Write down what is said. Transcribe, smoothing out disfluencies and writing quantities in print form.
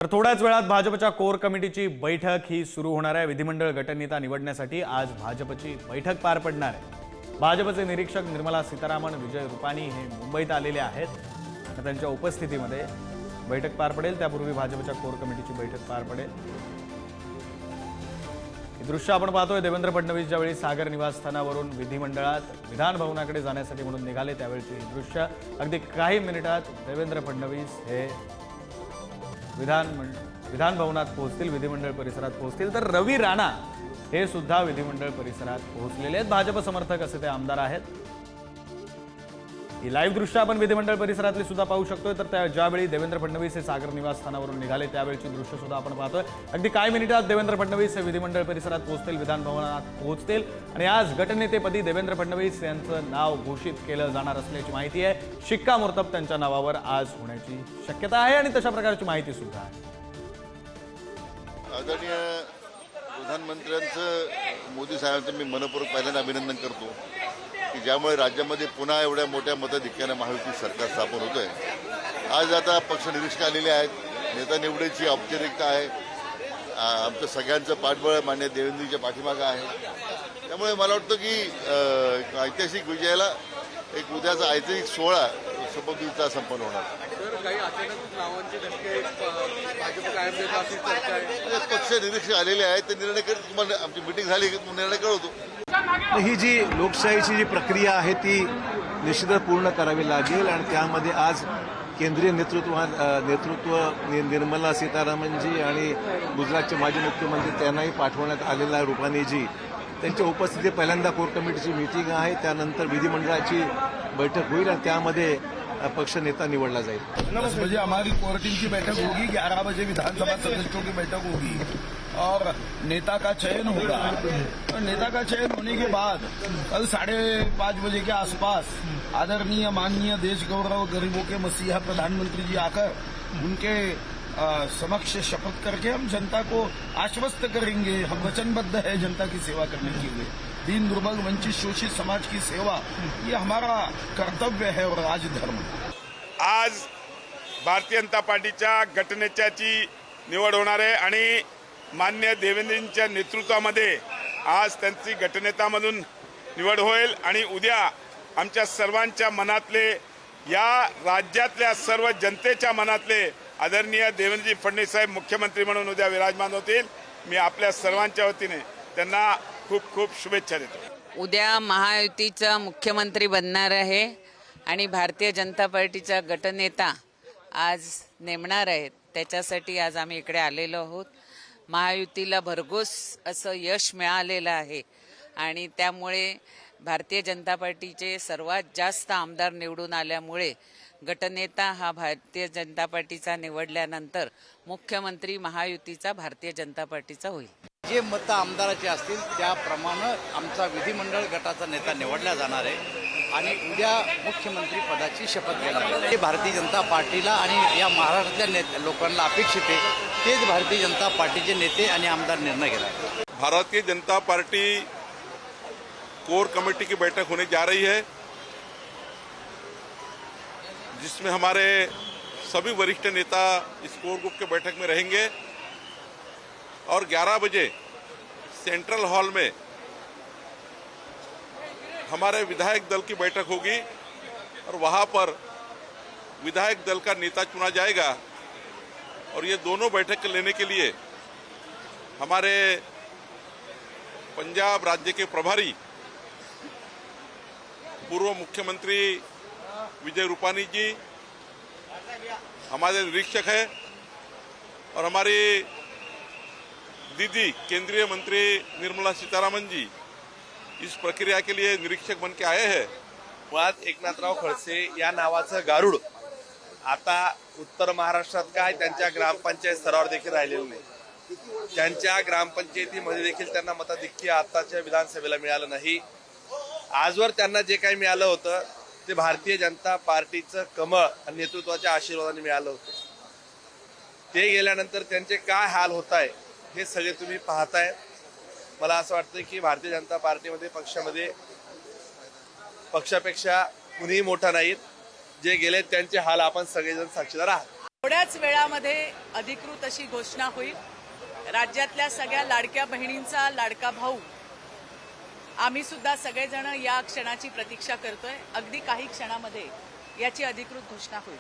तर थोड्याच वेळात भाजपच्या कोर कमिटीची बैठक ही सुरू होणार आहे। विधिमंडळ गटनेता निवडण्यासाठी आज भाजपची बैठक पार पडणार आहे। भाजपचे निरीक्षक निर्मला सीतारामन, विजय रूपानी हे मुंबईत आलेले आहेत। त्यांच्या उपस्थितीमध्ये बैठक पार पडेल। त्यापूर्वी भाजपच्या कोर कमिटीची बैठक पार पडेल। हे दृश्य आपण पाहतोय। देवेंद्र फडणवीस ज्यावेळी सागर निवासस्थानावरून विधिमंडळात विधान भवनाकडे जाण्यासाठी म्हणून निघाले त्यावेळची ही दृश्य। अगदी काही मिनिटात देवेंद्र फडणवीस हे विधान भवनात पोहोचतील, विधिमंडळ परिसरात पोहोचतील। तर रवी राणा हे सुद्धा विधिमंडळ परिसरात पोहोचलेले आहेत। भाजप समर्थक असे ते आमदार आहेत। ही लाईव्ह दृश्य आपण विधिमंडळ परिसरातली सुद्धा पाहू शकतोय। तर त्या ज्यावेळी देवेंद्र फडणवीस हे सागर निवासस्थानावरून निघाले त्यावेळची दृश्य सुद्धा आपण पाहतोय। अगदी काही मिनिटात देवेंद्र फडणवीस हे विधिमंडळ परिसरात पोहोचतील, विधान भवनात पोहोचतील आणि आज गटनेतेपदी देवेंद्र फडणवीस यांचं नाव घोषित केलं जाणार असल्याची माहिती आहे। शिक्कामोर्तब त्यांच्या नावावर आज होण्याची शक्यता आहे आणि तशा प्रकारची माहिती सुद्धा आहे। आदरणीय प्रधानमंत्र्यांचं मोदी साहेबांचं मी मनपूर्वक पहिल्यांदा अभिनंदन करतो की ज्यामुळे राज्यामध्ये पुन्हा एवढ्या मोठ्या मताधिक्याने महायुती सरकार स्थापन होतंय। आज आता पक्ष निरीक्षक आलेले आहेत, नेता निवडीची औपचारिकता आहे। आमचं सगळ्यांचं पाठबळ मान्य देवेंद्रजीच्या पाठीमागं आहे। त्यामुळे मला वाटतं की ऐतिहासिक विजयाला एक उद्याचा ऐतिहासिक सोहळा शपथविधीचा संपन्न होणार। काही अचानक नावांचे धक्के भाजप कायम देत अशी चर्चा आहे। पक्ष निरीक्षक आलेले आहेत, ते निर्णय करत तुम्हाला आमची मिटिंग झाली की निर्णय कळवतो। ही जी लोकशाहीची जी प्रक्रिया आहे ती निश्चितच पूर्ण करावी लागेल आणि त्यामध्ये आज केंद्रीय नेतृत्व निर्मला सीतारामनजी आणि गुजरातचे माजी मुख्यमंत्री त्यांनाही पाठवण्यात आलेला आहे। रूपानीजी त्यांच्या उपस्थितीत पहिल्यांदा कोर कमिटीची मीटिंग आहे, त्यानंतर विधिमंडळाची बैठक होईल आणि त्यामध्ये पक्ष नेता निवडला जाईल। 10 बजे हमारी कोर टीम की बैठक होगी, 11 बजे विधानसभा सदस्यों की बैठक होगी और नेता का चयन होगा। और नेता का चयन होने के बाद कल 5:30 बजे के आसपास आदरणीय माननीय देश गौरव गरीबों के मसीहा प्रधानमंत्री जी आकर उनके समक्ष शपथ करके हम जनता को आश्वस्त करेंगे। हम वचनबद्ध है जनता की सेवा करने के लिए। दीन दुर्बल वंचित शोषित समाज की सेवा ये हमारा कर्तव्य है और राजधर्म। आज भारतीय जनता पार्टीच्या गटनेत्याची निवड होणार आहे आणि मान्य देवेंद्रजींच्या नेतृत्वामध्ये आज त्यांची गटनेतामधून निवड होईल आणि उद्या आमच्या सर्वांच्या मनातले, या राज्यातल्या सर्व जनतेच्या मनातले आदरणीय देवेंद्रजी फडणवीस साहेब मुख्यमंत्री म्हणून उद्या विराजमान होतील। मी आपल्या सर्वांच्या वतीने त्यांना खूप खूप शुभेच्छा देतो। उद्या महायुतीचा मुख्यमंत्री बनणार आहे आणि भारतीय जनता पार्टीचा गटनेता आज नेमणार आहेत। त्याच्यासाठी आज आम्ही इकडे आलेलो आहोत। महायुतीला भरघोस असं यश मिळालेलं आहे आणि त्यामुळे भारतीय जनता पार्टीचे सर्वात जास्त आमदार निवडून आल्यामुळे गटनेता हा भारतीय जनता पार्टीचा निवडल्यानंतर मुख्यमंत्री महायुतीचा भारतीय जनता पार्टीचा होईल। जे मतं आमदाराचे असतील त्याप्रमाणे आमचा विधिमंडळ गटाचा नेता निवडला जाणार आहे आणि उद्या मुख्यमंत्री पदाची शपथ घेणार आहे। भारतीय जनता पार्टीला आणि या महाराष्ट्रातल्या लोकांना अपेक्षित आहे तेच भारतीय जनता पार्टीचे नेते आणि आमदार निर्णय घेणार। Bharatiya Janata party core committee की बैठक होने जा रही है, जिसमें हमारे सभी वरिष्ठ नेता इस कोर ग्रुप के बैठक में रहेंगे और 11 बजे सेंट्रल हॉल में हमारे विधायक दल की बैठक होगी और वहां पर विधायक दल का नेता चुना जाएगा। और ये दोनों बैठक लेने के लिए हमारे पंजाब राज्य के प्रभारी पूर्व मुख्यमंत्री विजय रूपानी जी हमारे निरीक्षक है और हमारी दीदी केंद्रीय मंत्री निर्मला सीतारामन जी इस प्रक्रिया के लिए निरीक्षक बन के आए हैं। मुळात एकनाथराव खडसे या नावाचं गारुड आता उत्तर महाराष्ट्रात काय त्यांच्या ग्रामपंचायत स्तरावर देखील राहिलेलं नाही। त्यांच्या ग्रामपंचायतीमध्ये देखील त्यांना मताधिक्य आताच्या विधानसभेला मिळालं नाही। आजवर त्यांना जे काही मिळालं होतं ते भारतीय जनता पार्टीचं कमळ आणि नेतृत्वाच्या आशीर्वादाने मिळालं होतं। ते गेल्यानंतर त्यांचे काय हाल होत आहे हे सगळे तुम्ही पाहताय। मला असं वाटतं की भारतीय जनता पार्टीमध्ये पक्षापेक्षा कुणीही मोठा नाहीत। जे गेले त्यांचे हाल आपण सगळेजण साक्षीदार आहात। थोड्याच वेळामध्ये अधिकृत अशी घोषणा होईल. राज्यातल्या सगळ्या लाडक्या बहिणींचा लाडका भाऊ आम्ही सुद्धा सगळेजण या क्षणाची प्रतीक्षा करतोय. अगदी काही क्षणामध्ये याची अधिकृत घोषणा होईल.